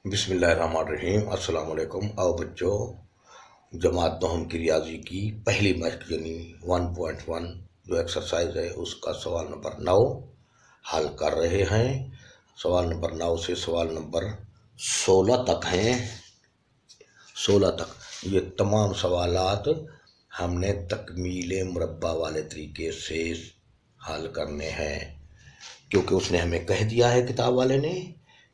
बिस्मिल्लाहिर्रहमानिर्रहीम। अस्सलाम वालेकुम। आओ बच्चों, जमात दहम की रियाजी की पहली मश्क यानी 1.1 जो एक्सरसाइज है उसका सवाल नंबर 9 हल कर रहे हैं। सवाल नंबर 9 से सवाल नंबर 16 तक हैं। 16 तक ये तमाम सवालात हमने तकमील मुरब्बा वाले तरीके से हल करने हैं, क्योंकि उसने हमें कह दिया है किताब वाले ने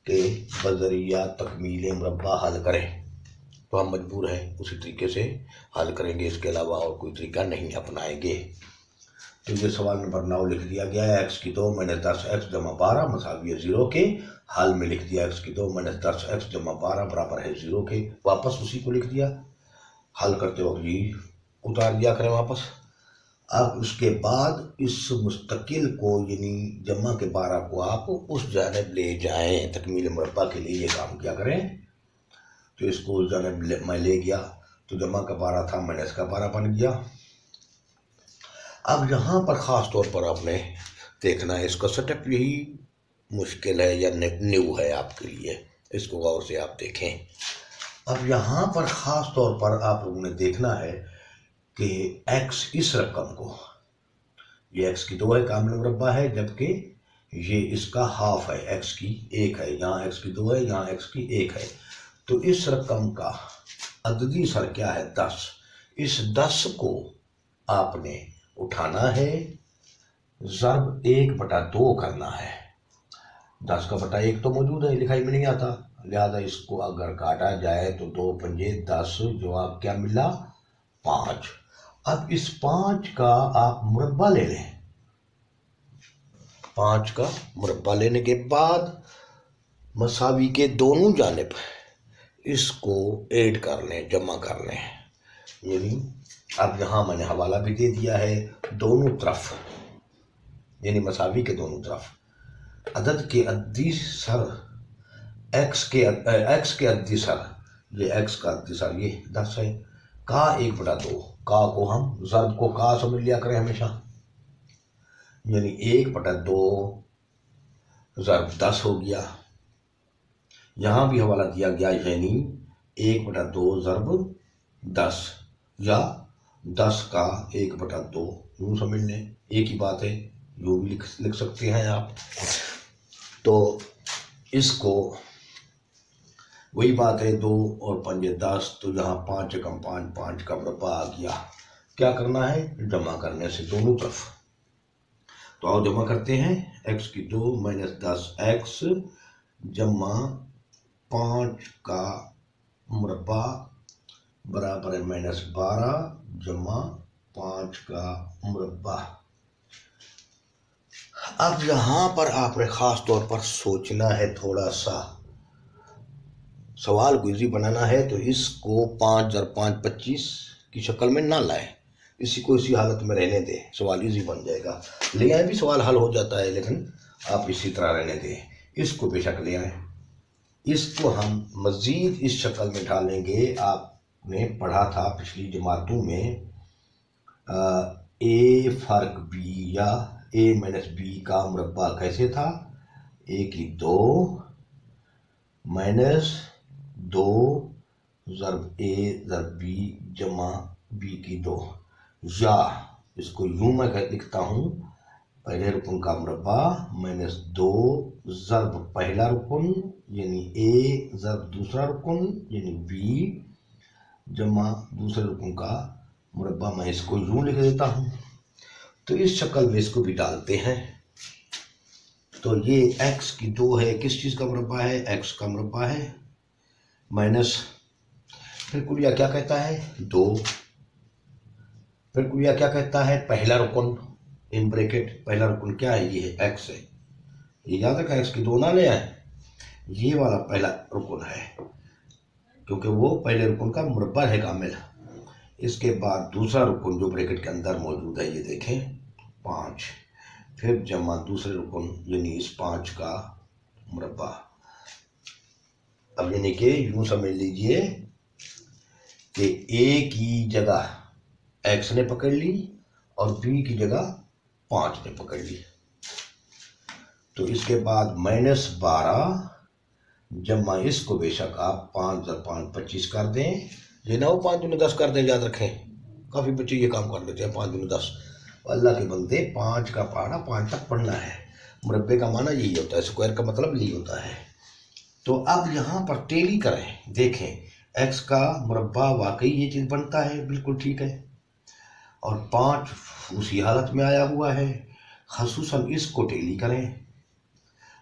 कि बजरिया तकमील मुरब्बा हल करें, तो हम मजबूर हैं उसी तरीके से हल करेंगे, इसके अलावा और कोई तरीका नहीं अपनाएंगे। तो ये सवाल नंबर 9 लिख दिया गया है। x की 2 - 10 x जमा 12 मसावी 0 के। हल में लिख दिया x की 2 - 10 x जमा 12 बराबर है 0 के। वापस उसी को लिख दिया। हल करते वक्त जी उतार दिया करें वापस। अब उसके बाद इस मुस्तकिल को यानी जमा के 12 को आप उस जानिब ले जाएं। तकमील मुरब्बा के लिए ये काम किया करें। तो इसको उस जानिब मैं ले गया तो जमा का 12 था, मैंने इसका 12 बन गया। अब यहाँ पर ख़ास तौर पर आपने देखना है, इसका सेटअप यही मुश्किल है या न्यू है आपके लिए, इसको गौर से आप देखें। अब यहाँ पर ख़ास तौर पर आप लोगों ने देखना है कि x इस रकम को, ये x की 2 है, कामिल मुरब्बा है, जबकि ये इसका हाफ है, x की 1 है। यहाँ x की 2 है, यहाँ x की 1 है। तो इस रकम का अददी सर क्या है? 10। इस 10 को आपने उठाना है, ज़र्ब 1/2 करना है। 10 का बटा 1 तो मौजूद है, लिखाई में नहीं आता, लिहाजा इसको अगर काटा जाए तो 2 पंजे 10, जवाब क्या मिला? 5। अब इस 5 का आप मुरब्बा ले लें। 5 का मुरब्बा लेने के बाद मसावी के दोनों जानिब इसको ऐड कर लें, जमा कर लें। यानी अब यहाँ मैंने हवाला भी दे दिया है दोनों तरफ, यानी मसावी के दोनों तरफ अदद के अद्दी सर x के अद्दी सर, ये x का अद्दी सर ये 10 है, का 1/2। का को हम ज़र्ब को का समझ लिया करें हमेशा, यानी 1/2 ज़र्ब 10 हो गया। यहाँ भी हवाला दिया गया, यानी 1/2 ज़र्ब 10 या 10 का 1/2, यूँ समझ लें, एक ही बात है, यूँ भी लिख सकते हैं आप। तो इसको वही बात है, 2 और 5 10, तो यहाँ 5 कम 5, 5 का मुरब्बा आ गया। क्या करना है? जमा करने से दोनों तरफ। तो आओ जमा करते हैं। x की 2 - 10 x जमा 5 का मुरब्बा बराबर है -12 जमा 5 का मुरब्बा। अब यहाँ पर आपने ख़ास तौर पर सोचना है, थोड़ा सा सवाल को इजी बनाना है, तो इसको 5 × 5 = 25 की शक्ल में ना लाए, इसी को इसी हालत में रहने दें, सवाल इजी बन जाएगा। ले आए भी सवाल हल हो जाता है, लेकिन आप इसी तरह रहने दें। इसको बेशक ले आए, इसको हम मज़ीद इस शक्ल में ढालेंगे। आपने पढ़ा था पिछली जमातों में a फ़र्क b या a - b का मुरब्बा कैसे था? a की 2 - 2 ज़र्ब a ज़र्ब b जमा b की 2, या इसको यूं मैं लिखता हूँ, पहले रुकन का मुरब्बा -2 ज़र्ब पहला रुकन यानी a ज़र्ब दूसरा रुकन यानी b जमा दूसरे रुकन का मुरब्बा। मैं इसको यूं लिख देता हूँ, तो इस शक्ल में इसको भी डालते हैं। तो ये x की 2 है, किस चीज़ का मुरब्बा है? x का मुरब्बा है, माइनस, फिर कुलिया क्या कहता है? 2, फिर कुलिया क्या कहता है? पहला रुकन इन ब्रैकेट, पहला रुकन क्या है? ये है x है, ये याद रखा, x की 2 ना ले आए, ये वाला पहला रुकन है, क्योंकि वो पहले रुकन का मुरब्बा है कामिल। इसके बाद दूसरा रुकन जो ब्रैकेट के अंदर मौजूद है, ये देखें 5, फिर जमा दूसरे रुकन यानी इस 5 का मुरब्बा। अब यानी कि यूं समझ लीजिए कि a की जगह x ने पकड़ ली और b की जगह 5 ने पकड़ ली। तो इसके बाद -12 जमा इसको बेशक आप 5 × 5 = 25 कर दें, ये ना हो 5 × 10 कर दें, याद रखें काफ़ी बच्चे ये काम कर लेते हैं 5 × 10। अल्लाह के बंदे 5 का पहाड़ा 5 तक पढ़ना है। मुरब्बे का माना यही होता है, स्क्वायर का मतलब यही होता है। तो अब यहाँ पर टेली करें, देखें x का मुरब्बा वाकई ये चीज़ बनता है, बिल्कुल ठीक है, और 5 उसी हालत में आया हुआ है, खसूसन इसको टेली करें।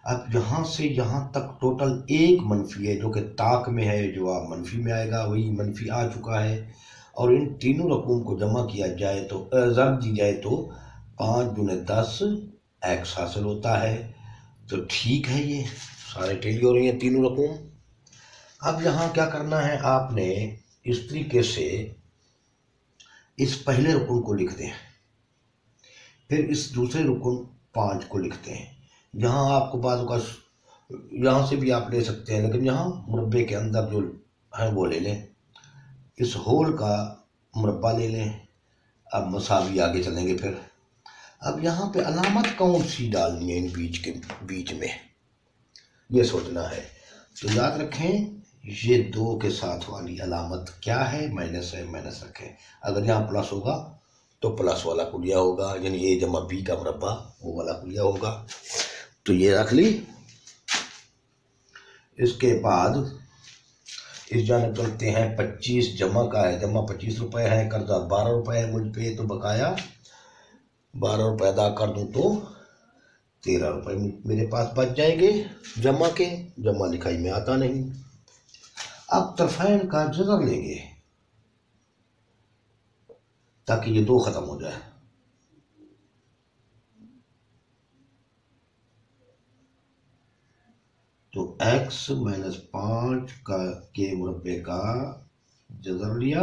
अब यहाँ से यहाँ तक टोटल 1 मनफी है जो कि ताक में है, जो आप मनफी में आएगा वही मनफी आ चुका है, और इन तीनों रकूम को जमा किया जाए तो ज़रब दी जाए तो 5 × 10 x हासिल होता है। तो ठीक है, ये सारे टेली हो रही हैं तीनों रकूम। अब यहाँ क्या करना है, आपने इस तरीके से इस पहले रुकन को लिख दें, फिर इस दूसरे रुकन 5 को लिखते हैं। यहाँ आपको बाजू का यहाँ से भी आप ले सकते हैं, लेकिन यहाँ मुरब्बे के अंदर जो है वो ले लें, इस होल का मुरब्बा ले लें। अब मसावी आगे चलेंगे फिर। अब यहाँ पे अलामत कौन सी डालनी है इन बीच में, ये सोचना है। तो याद रखें ये 2 के साथ वाली अलामत क्या है, माइनस है, माइनस रखें। अगर यहाँ प्लस होगा तो प्लस वाला कुलिया होगा, यानी a = b का मुरब्बा वो वाला कुलिया होगा। तो ये रख ली। इसके बाद इस जाने चलते हैं, 25 जमा का है, जमा 25 रुपये है, कर्जा 12 रुपये है मुझ पे, तो बकाया 12 रुपये अदा कर दूं तो 13 रुपये मेरे पास बच जाएंगे जमा के। जमा लिखाई में आता नहीं। अब तरफैन का जज़र लेंगे ताकि ये 2 खत्म हो जाए। तो x - 5 के मुरब्बे का जज़र लिया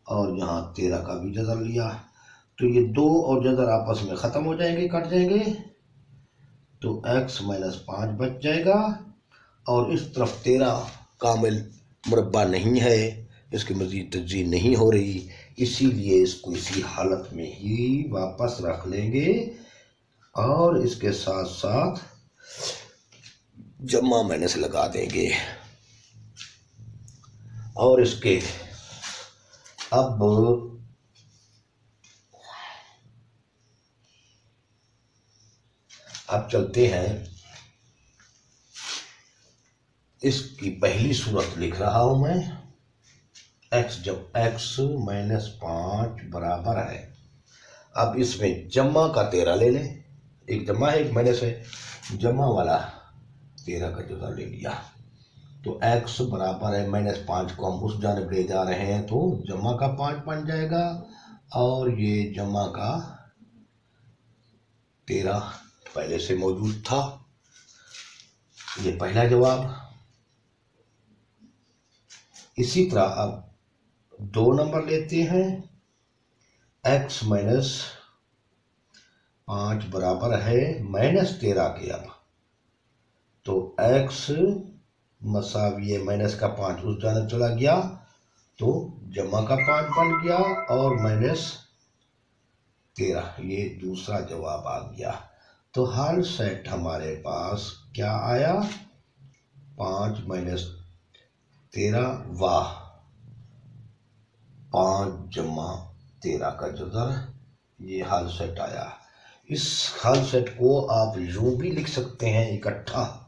और यहाँ 13 का भी जज़र लिया। तो ये 2 और जज़र आपस में ख़त्म हो जाएंगे, कट जाएंगे। तो x - 5 बच जाएगा, और इस तरफ 13 कामिल मुरब्बा नहीं है, इसकी मज़ीद तज्ज़ीह नहीं हो रही, इसीलिए इसको इसी हालत में ही वापस रख लेंगे और इसके साथ साथ जमा माइनस लगा देंगे। और इसके अब चलते हैं, इसकी पहली सूरत लिख रहा हूं मैं। x जब x - 5 बराबर है, अब इसमें जमा का 13 ले लें, एक जमा है एक माइनस है, जमा वाला 13 का जज़र ले लिया। तो x बराबर है -5 को हम उस जानिब ले जा रहे हैं, तो जमा का 5 बन जाएगा, और ये जमा का 13 पहले से मौजूद था। ये पहला जवाब। इसी तरह अब 2 नंबर लेते हैं, x - 5 बराबर है -13 के। अब तो x मसावी माइनस का 5 उस जानिब चला गया, तो जमा का 5 बन गया, और -13 ये दूसरा जवाब आ गया। तो हल सेट हमारे पास क्या आया, 5 - 13 वाह 5 जमा 13 का जज़र, ये हल सेट आया। इस हल सेट को आप यूं भी लिख सकते हैं इकट्ठा,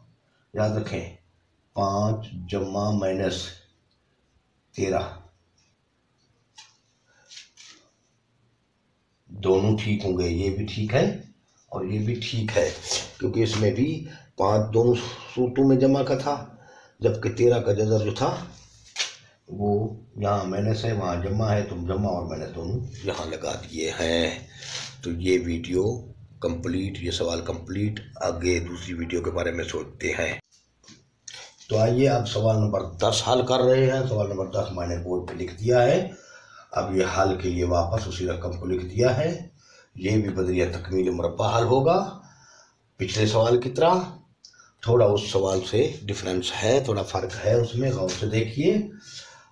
याद रखें 5 जमा -13 दोनों ठीक होंगे, ये भी ठीक है और ये भी ठीक है, क्योंकि इसमें भी 5 दोनों सूरतों में जमा का था, जबकि 13 का जज़र जो था वो यहाँ माइनस है वहाँ जमा है, तो जमा और माइनस दोनों यहाँ लगा दिए हैं। तो ये वीडियो कंप्लीट, ये सवाल कंप्लीट। आगे दूसरी वीडियो के बारे में सोचते हैं। तो आइए अब सवाल नंबर 10 हल कर रहे हैं। सवाल नंबर 10 मैंने बोर्ड पे लिख दिया है। अब ये हल के लिए वापस उसी रकम को लिख दिया है। ये भी बदरिया तकमील मुरब्बा हल होगा पिछले सवाल की तरह। थोड़ा उस सवाल से डिफरेंस है, थोड़ा फ़र्क है उसमें, गौर से देखिए।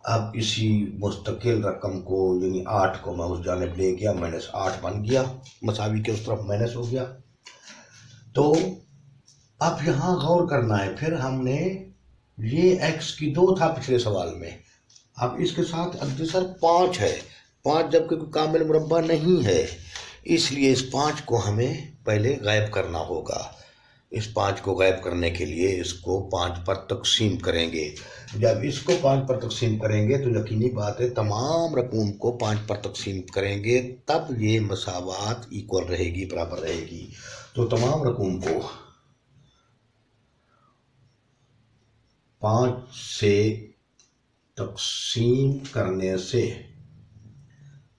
अब इसी मुस्तकिल रकम को यानी 8 को मैं उस जानिब ले गया, -8 बन गया, मसावी के उस तरफ माइनस हो गया। तो अब यहाँ गौर करना है, फिर हमने ये x की 2 था पिछले सवाल में। अब इसके साथ अग्रसर 5 है। 5 जबकि कोई कामिल मुरब्बा नहीं है, इसलिए इस 5 को हमें पहले गायब करना होगा। इस 5 को गायब करने के लिए इसको 5 पर तकसीम करेंगे। जब इसको 5 पर तकसीम करेंगे तो यकीनी बात है तमाम रकूम को 5 पर तकसीम करेंगे, तब ये मसावात इक्वल रहेगी, बराबर रहेगी। तो तमाम रकूम को 5 से तकसीम करने से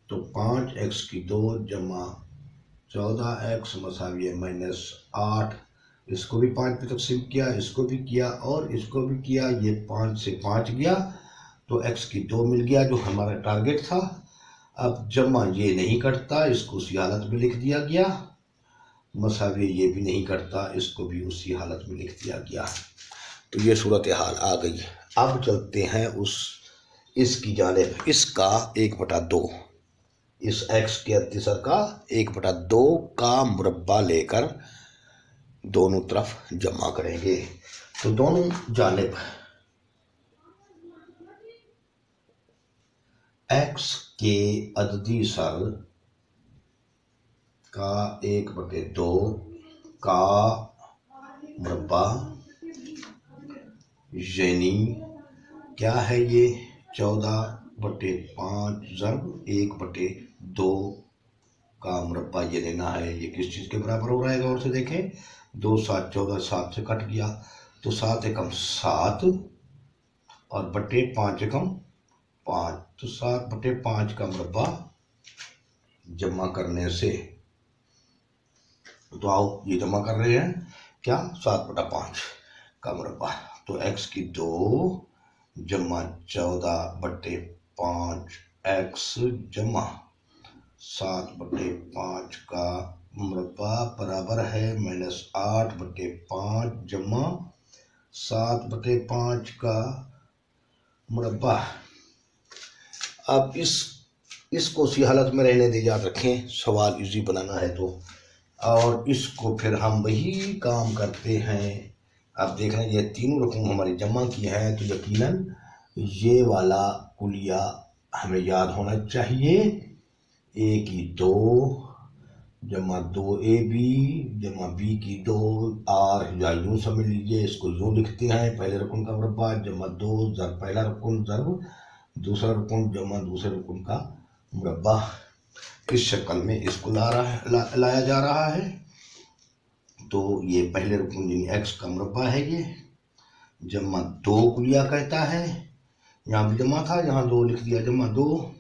तो 5x की 2 जमा 14x मसावी -8, इसको भी 5 पे तकसीम किया, इसको भी किया और इसको भी किया। ये 5 से 5 गया तो x की 2 मिल गया जो हमारा टारगेट था। अब जमा ये नहीं कटता, इसको उसी हालत में लिख दिया गया। मसावी ये भी नहीं करता, इसको भी उसी हालत में लिख दिया गया। तो ये सूरत हाल आ गई। अब चलते हैं इसकी जानिब। इसका 1/2, इस x के अतिसर का 1/2 का मुरब्बा लेकर दोनों तरफ जमा करेंगे। तो दोनों जानिब x के अददी सर का 1/2 का मुरब्बा, यानी क्या है ये 14/5 ज़रब 1/2 का मुरब्बा ये लेना है। ये किस चीज़ के बराबर हो रहा है, गौर से देखें। 2 7 14, 7 से कट गया तो 7 एकम 7 और बटे 5 एकम 5, तो 7/5 का मुरब्बा जमा करने से, तो आओ ये जमा कर रहे हैं क्या, 7/5 का मुरब्बा। तो x की 2 जमा 14/5 x जमा 7/5 का मुरब्बा बराबर है -8/5 जमा 7/5 का मुरब्बा। अब इसको उसी हालत में रहने दे, याद रखें सवाल इजी बनाना है तो। और इसको फिर हम वही काम करते हैं। अब देख रहे हैं ये तीनों रकूम हमारी जमा की हैं, तो यकीनन ये वाला कुलिया हमें याद होना चाहिए। a की 2 जमा 2ab जमा b की 2 r, या यूँ समझ लीजिए, इसको यूँ लिखते हैं पहले रकूम का मुरब्बा जमा 2 ज़रब पहला रकूम ज़रब दूसरा रकूम जमा दूसरे रकूम का मुरब्बा। इस शक्ल में इसको लाया जा रहा है। तो ये पहले रकूम यानी x का मुरब्बा है, ये जमा 2 कुलिया कहता है, यहाँ भी जमा था, यहाँ 2 लिख दिया, जमा 2,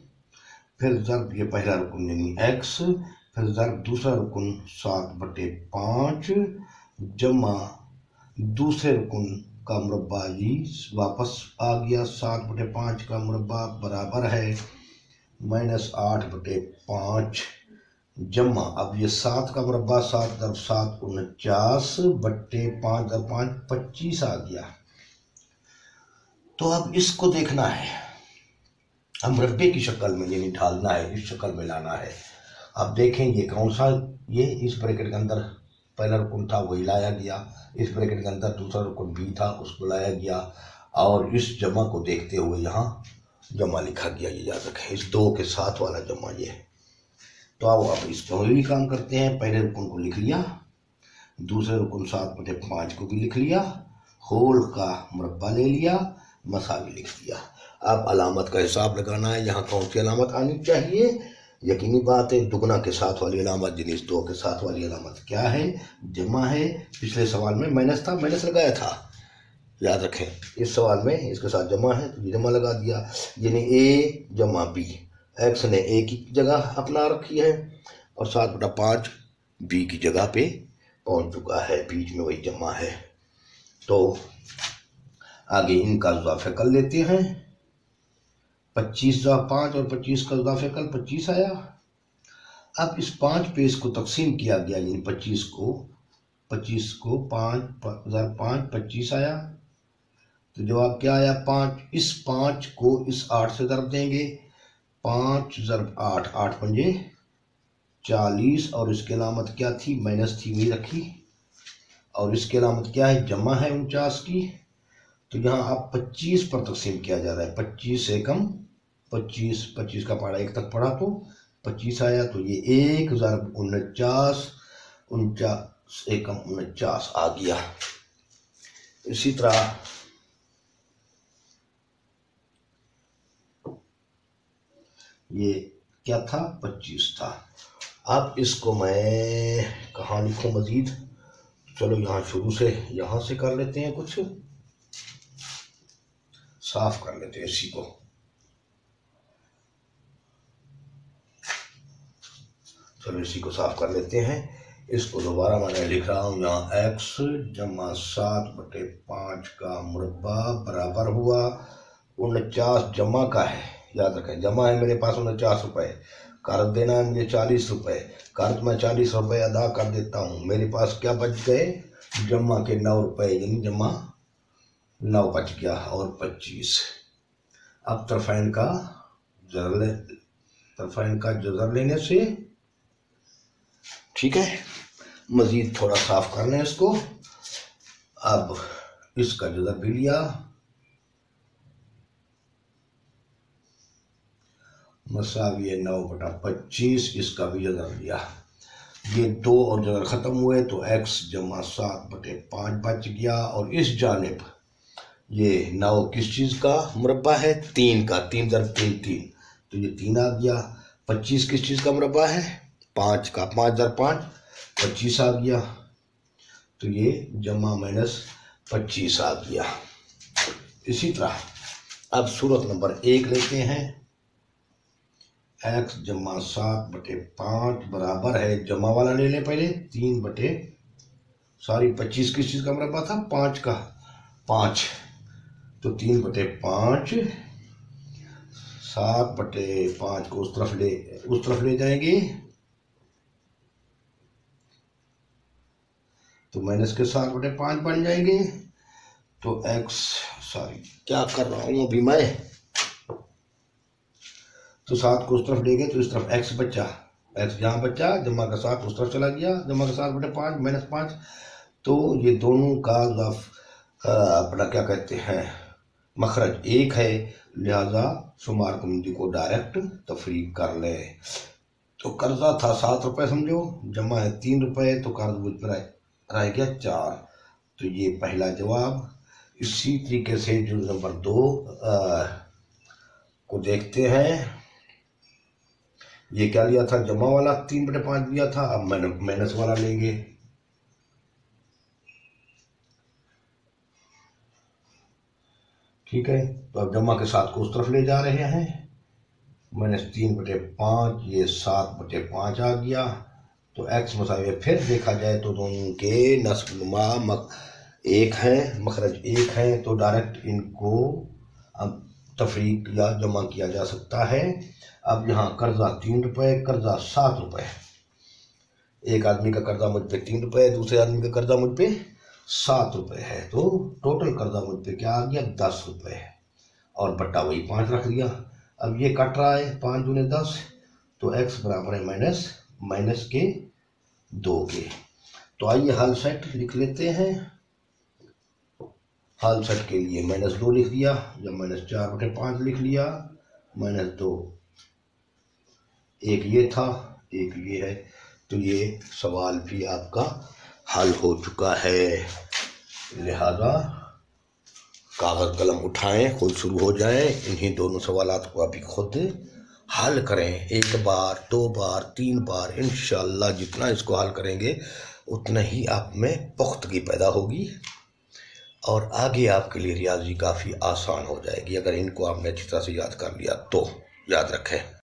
फिर ज़रब ये पहला रुकन यानी x, फिर ज़रब दूसरा रुकन 7/5 जमा दूसरे रुकन का मुरब्बा जी वापस आ गया 7/5 का मुरब्बा बराबर है -8/5 जमा, अब ये 7 का मुरब्बा 7 × 7 49/5 × 5 25 आ गया। तो अब इसको देखना है, हम मुरब्बे की शक्ल में यानी ढालना है, इस शक्ल में लाना है। अब देखें ये कौन सा, ये इस ब्रैकेट के अंदर पहला रुकन था वही लाया गया, इस ब्रैकेट के अंदर दूसरा रुकन भी था उसको लाया गया, और इस जमा को देखते हुए यहाँ जमा लिखा गया, ये याद रखें, इस 2 के साथ वाला जमा ये। तो आओ अब इसको भी काम करते हैं। पहले रुकन को लिख लिया, दूसरे रुकन 7/5 को भी लिख लिया, होल का मुरब्बा ले लिया, मसावी लिख दिया। अब अलामत का हिसाब लगाना है, यहाँ कौन सी अलामत आनी चाहिए। यकीनी बात है दुगना के साथ वाली अलामत यानी इस 2 के साथ वाली अलामत क्या है, जमा है। पिछले सवाल में माइनस था, माइनस लगाया था, याद रखें। इस सवाल में इसके साथ जमा है तो ये जमा लगा दिया, यानी a जमा b, x ने a की जगह अपना रखी है और 7/5 b की जगह पे पहुंच चुका है, बीच में वही जमा है। तो आगे इनका इजाफा कर लेते हैं, 25 × 5 और 25 का इजाफा कल 25 आया। अब इस 5 पे इसको तकसीम किया गया, यानी 25 को 5 × 5 25 आया। तो जवाब क्या आया 5। इस 5 को इस 8 से ज़रब देंगे, 5 × 8 8 पंजे 40, और इसकी अलामत क्या थी, माइनस थी, वही रखी, और इसकी अलामत क्या है, जमा है 49 की। तो यहाँ आप 25 पर तकसीम किया जा रहा है। 25 एकम 25, 25 का पहाड़ा 1 तक पढ़ा तो 25 आया, तो ये 1 ज़रब 49, 49 एकम 49 आ गया। इसी तरह ये क्या था, 25 था। अब इसको मैं कहाँ लिखूं मजीद, चलो यहाँ शुरू से यहाँ से कर लेते हैं, कुछ साफ कर लेते हैं इसी को। चलो इसी को साफ कर लेते हैं। इसको दोबारा मैंने लिख रहा हूँ यहाँ x जमा 7/5 का मुरब्बा बराबर हुआ 49 जमा का है, याद रखें जमा है मेरे पास 49 रुपये, कर्ज देना है मुझे 40 रुपये, कर्ज मैं 40 रुपये अदा कर देता हूँ, मेरे पास क्या बच गए, जमा के 9 रुपये, यानी जमा 9 बच गया और 25। अब तरफैन का जज़र लेने से, ठीक है, मजीद थोड़ा साफ करना है इसको। अब इसका जज़र भी लिया, मसावी 9/25, इसका भी जज़र लिया, ये 2 और जज़र ख़त्म हुए तो x जमा 7/5 बच गया। और इस जानिब ये 9 किस चीज़ का मुरब्बा है, 3 का, 3 ज़रब 3 3, तो ये 3 आ गया। 25 किस चीज़ का मुरब्बा है, 5 का, 5 ज़रब 5 25 आ गया, तो ये जमा -25 आ गया। इसी तरह अब सूरत नंबर 1 लेते हैं, x जमा 7/5 बराबर है, जमा वाला ले लें पहले, 25 किस चीज़ का मुरब्बा था, 5 का, 5, तो 3/5, 7/5 को उस तरफ ले जाएंगे, तो माइनस के 7/5 बन जाएंगे। तो क्या कर रहा हूँ अभी मैं, तो 7 को उस तरफ ले गए तो इस तरफ x बचा, x जहाँ बचा जमा का 7 उस तरफ चला गया, जमा का 7/5 -5, तो ये दोनों का अपना क्या कहते हैं मखरज एक है, लिहाजा शुमार कुंजी को डायरेक्ट तफरीक कर ले। तो कर्जा था 7 रुपये समझो, जमा है 3 रुपये, तो कर्ज मुझ पर रह गया 4, तो ये पहला जवाब। इसी तरीके से जो नंबर 2 को देखते हैं, ये क्या लिया था, जमा वाला 3/5 लिया था, अब माइनस वाला लेंगे, ठीक है। तो अब जमा के 7 को उस तरफ ले जा रहे हैं, -3/5, ये 7/5 आ गया। तो x मसावे फिर देखा जाए तो दोनों के नस्बनुमा एक हैं, मखरज एक हैं, तो डायरेक्ट इनको अब तफरीक या जमा किया जा सकता है। अब यहाँ कर्जा 3 रुपये, कर्जा 7 रुपये, एक आदमी का कर्जा मुझ पे 3 रुपये, दूसरे आदमी का कर्जा मुझ पे 7 रुपये है, तो टोटल कर्जा मुझ पे क्या आ गया, 10 रुपये, और बट्टा वही 5 रख दिया। अब ये कट रहा है, 5 दूने 10, तो x बराबर है माइनस के 2 के। तो आइए हाल सेट लिख लेते हैं। हाल सेट के लिए -2 लिख दिया, या -4/5 लिख लिया, -2, एक ये था, एक ये है, तो ये सवाल भी आपका हल हो चुका है। लिहाजा कागज़ कलम उठाएं, खुद शुरू हो जाएं, इन्हीं दोनों सवालात को अभी खुद हल करें, 1 बार 2 बार 3 बार, इंशाअल्लाह जितना इसको हल करेंगे उतना ही आप में पुख्तगी पैदा होगी और आगे आपके लिए रियाजी काफ़ी आसान हो जाएगी, अगर इनको आपने अच्छी तरह से याद कर लिया तो। याद रखें।